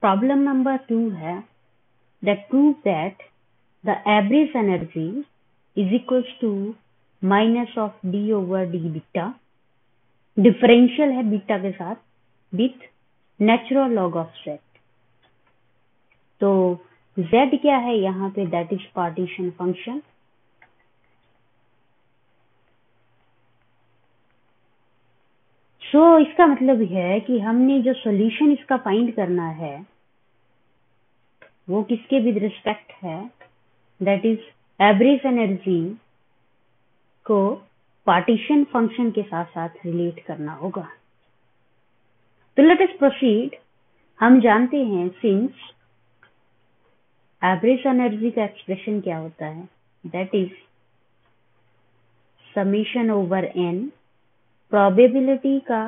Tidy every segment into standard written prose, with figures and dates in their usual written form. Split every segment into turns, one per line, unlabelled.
Problem number 2 है that proves that the average energy is equals to minus of d over d beta, differential है beta के साथ with natural log of z। तो z क्या है यहाँ पे, दैट इज पार्टीशन फंक्शन। सो इसका मतलब है कि हमने जो सॉल्यूशन इसका फाइंड करना है वो किसके विद रिस्पेक्ट है, दैट इज एवरेज एनर्जी को पार्टीशन फंक्शन के साथ साथ रिलेट करना होगा। तो लेट अस प्रोसीड। हम जानते हैं सिंस एवरेज एनर्जी का एक्सप्रेशन क्या होता है, that is summation over n, probability का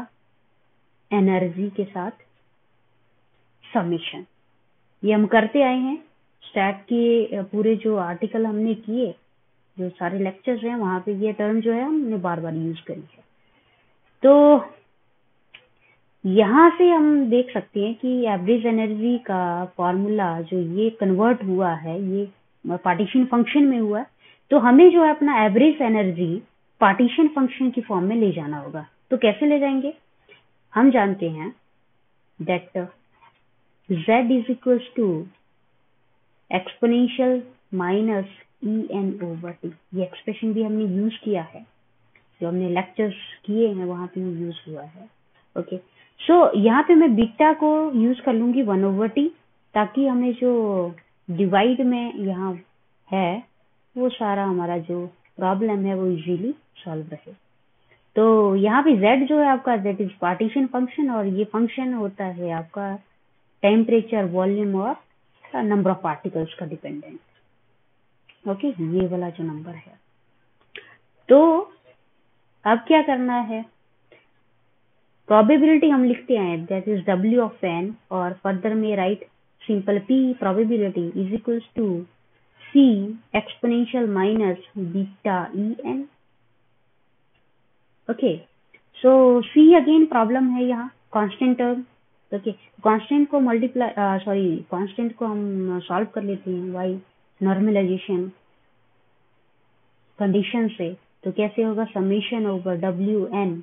एनर्जी के साथ समेशन। ये हम करते आए हैं स्टैट के पूरे जो आर्टिकल हमने किए, जो सारे लेक्चर्स हैं वहां पे ये टर्म जो है हमने बार बार यूज करी है। तो यहाँ से हम देख सकते हैं कि एवरेज एनर्जी का फॉर्मूला जो ये कन्वर्ट हुआ है, ये पार्टीशन फंक्शन में हुआ है, तो हमें जो है अपना एवरेज एनर्जी पार्टीशन फंक्शन की फॉर्म में ले जाना होगा। तो कैसे ले जाएंगे, हम जानते हैं that z is equals to exponential minus en over t। ये एक्सप्रेशन भी हमने यूज किया है, जो हमने लेक्चर्स किए हैं वहां पे यूज हुआ है। ओके, सो यहाँ पे मैं बीटा को यूज कर लूंगी 1 ओवर t, ताकि हमें जो डिवाइड में यहाँ है वो सारा हमारा जो प्रॉब्लम है वो इजीली सॉल्व रहे। तो यहाँ पे z जो है आपका दैट इज पार्टीशन फंक्शन, और ये फंक्शन होता है आपका टेम्परेचर, वॉल्यूम और नंबर ऑफ पार्टिकल्स का डिपेंडेंट। ओके, ये वाला जो नंबर है। तो अब क्या करना है, प्रोबेबिलिटी हम लिखते हैं that is w of n, और फर्दर में write simple p probability is equals to c exponential minus beta en। Okay, so c again problem है यहाँ कांस्टेंट टर्म। ओके, कांस्टेंट को कांस्टेंट को हम सॉल्व कर लेते हैं बाय नॉर्मलाइजेशन कंडीशन से। तो कैसे होगा, summation over wn,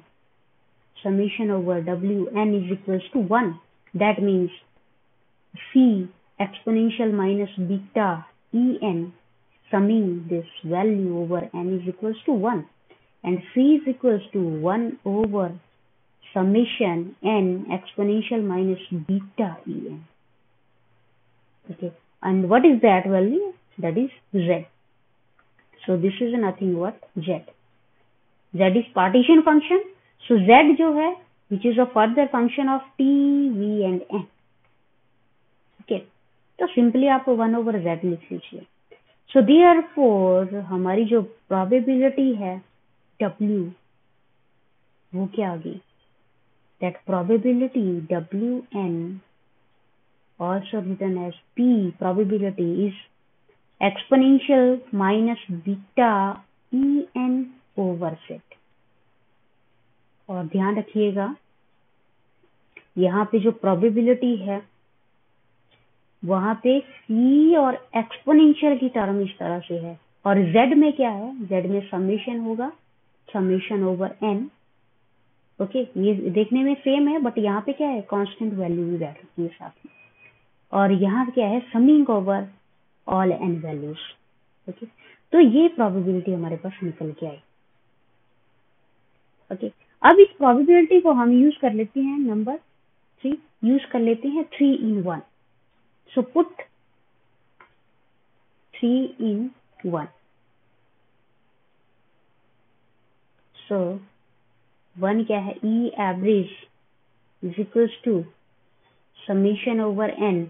summation over wn is equals to 1, that means c exponential minus beta en summing this value over n is equals to 1, and c is equals to 1 over summation n exponential minus beta en. Okay, and what is that value, that is z. So this is nothing but z. Z is partition function, so z जो है which is a further function of t, v and n. Okay, तो simply आप 1 over z लिख लीजिए। So therefore हमारी जो probability है w वो क्या आ गई, that probability wn also written as p probability is exponential minus beta en over z। और ध्यान रखिएगा यहाँ पे जो प्रोबेबिलिटी है वहां पे c और एक्सपोनेंशियल की टर्म इस तरह से है, और z में क्या है, z में समेशन होगा, समेशन ओवर n। ओके, ये देखने में सेम है बट यहाँ पे क्या है, कांस्टेंट वैल्यू भी बैठ रही है साथ में, और यहाँ क्या है, summing over all n values. Okay, तो ये प्रोबेबिलिटी हमारे पास निकल के आई। ओके, अब इस प्रोबेबिलिटी को हम यूज कर लेते हैं नंबर 3, यूज कर लेते हैं 3 in 1। So put 3 in 1। So 1 क्या है, E average is equals to summation over n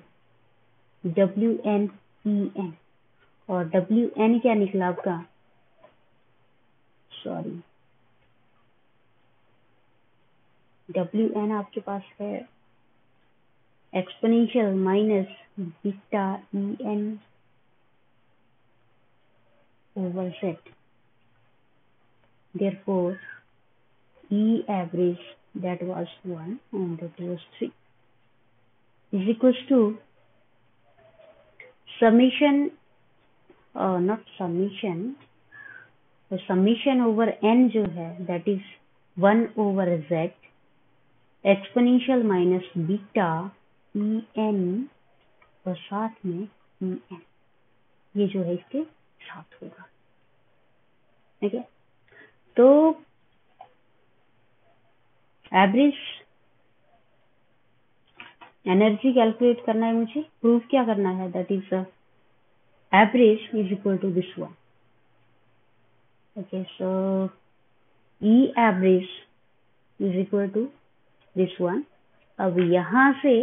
wn en, और wn क्या निकला आपका, सॉरी wn आपके पास है exponential minus beta en over z। Therefore E average that was 1 and that was 3। Is equals to summation, not summation, तो summation over n जो है that is 1/z exponential minus beta E N और साथ में E N, ये जो है इसके साथ होगा। ठीक है, तो एवरेज एनर्जी कैलकुलेट करना है मुझे, प्रूफ क्या करना है, that is average is equal to this one. Okay, so E average is equal to this one. अब यहां से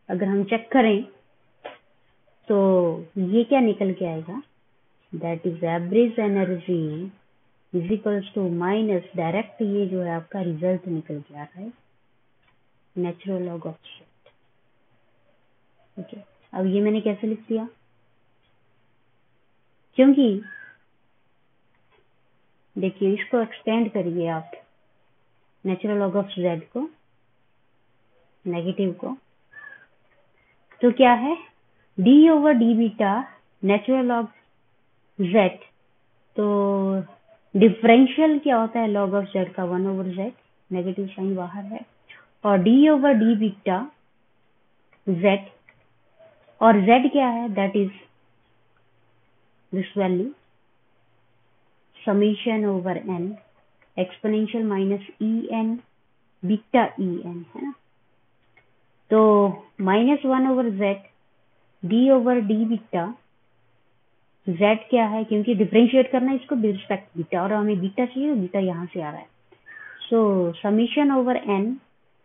अगर हम चेक करें तो ये क्या निकल के आएगा, that is average energy is equals to minus direct, ये जो है आपका रिजल्ट निकल के आ रहा है natural log of z। Okay, अब ये मैंने कैसे लिख दिया, क्योंकि देखिए इसको एक्सटेंड करिए आप, नेचुरल लॉग ऑफ z को, नेगेटिव को, तो क्या है d over D beta natural log z, तो डिफरेंशियल क्या होता है लॉग ऑफ z का, 1/z, नेगेटिव साइन बाहर है, और d over D beta z, और z क्या है, that is this value summation over n exponential minus E N beta E N, है ना। तो -1/z d over D beta z क्या है, क्योंकि डिफरेंशिएट करना है इसको विद रिस्पेक्ट बीटा, और हमें बीटा चाहिए, बीटा यहाँ से आ रहा है, so summation over n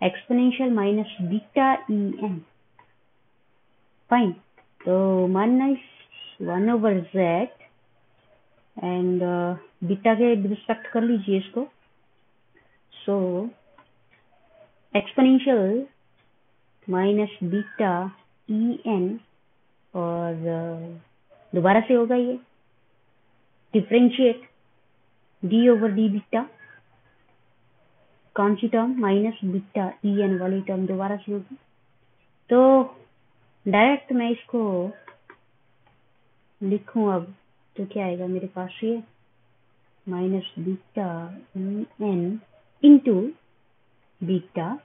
exponential minus beta E N, fine. तो -1/z एंड बीटा के रिस्पेक्ट कर लीजिए इसको, so exponential minus beta E N, और दोबारा से होगा ये differentiate D over D beta, कौन सी term, minus beta E N वाली टर्म दोबारा से होगी। तो डायरेक्ट मैं इसको लिखूं अब, तो क्या आएगा मेरे पास, ये minus beta E N into beta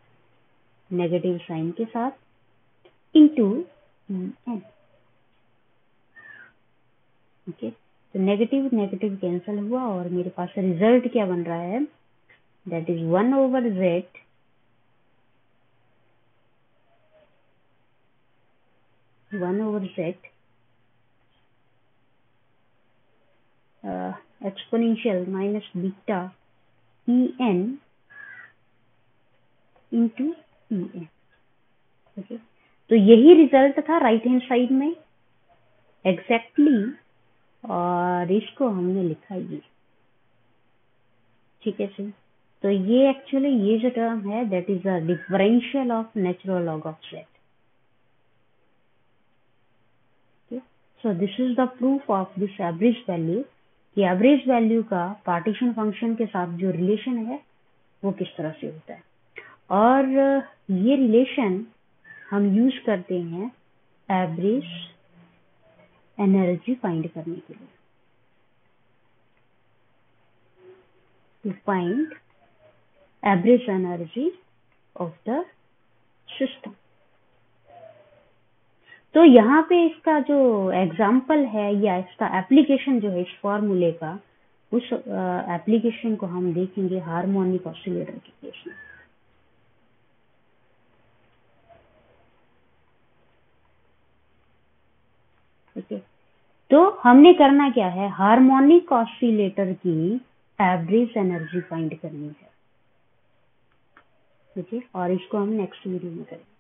negative sign के साथ इंटू ई एन। ओके, तो नेगेटिव नेगेटिव कैंसिल हुआ और मेरे पास रिजल्ट क्या बन रहा है, that is 1/z exponential minus beta E N into E N. Okay, तो यही रिजल्ट था राइट हैंड साइड में एग्जैक्टली, और इसको हमने लिखा ये, ठीक है सर। तो ये एक्चुअली ये जो टर्म है that is the differential of natural log of z। So this is the proof of this average value, कि एवरेज वैल्यू का पार्टीशन फंक्शन के साथ जो रिलेशन है वो किस तरह से होता है, और ये रिलेशन हम यूज करते हैं एवरेज एनर्जी फाइंड करने के लिए, to find average energy of the system. तो यहाँ पे इसका जो एग्जाम्पल है या इसका एप्लीकेशन जो है इस फॉर्मूले का, उस एप्लीकेशन को हम देखेंगे हार्मोनिक ऑसिलेटर के केस में। ओके, तो हमने करना क्या है, हार्मोनिक ऑसिलेटर की एवरेज एनर्जी फाइंड करनी है। ठीक है, और इसको हम नेक्स्ट वीडियो में करेंगे।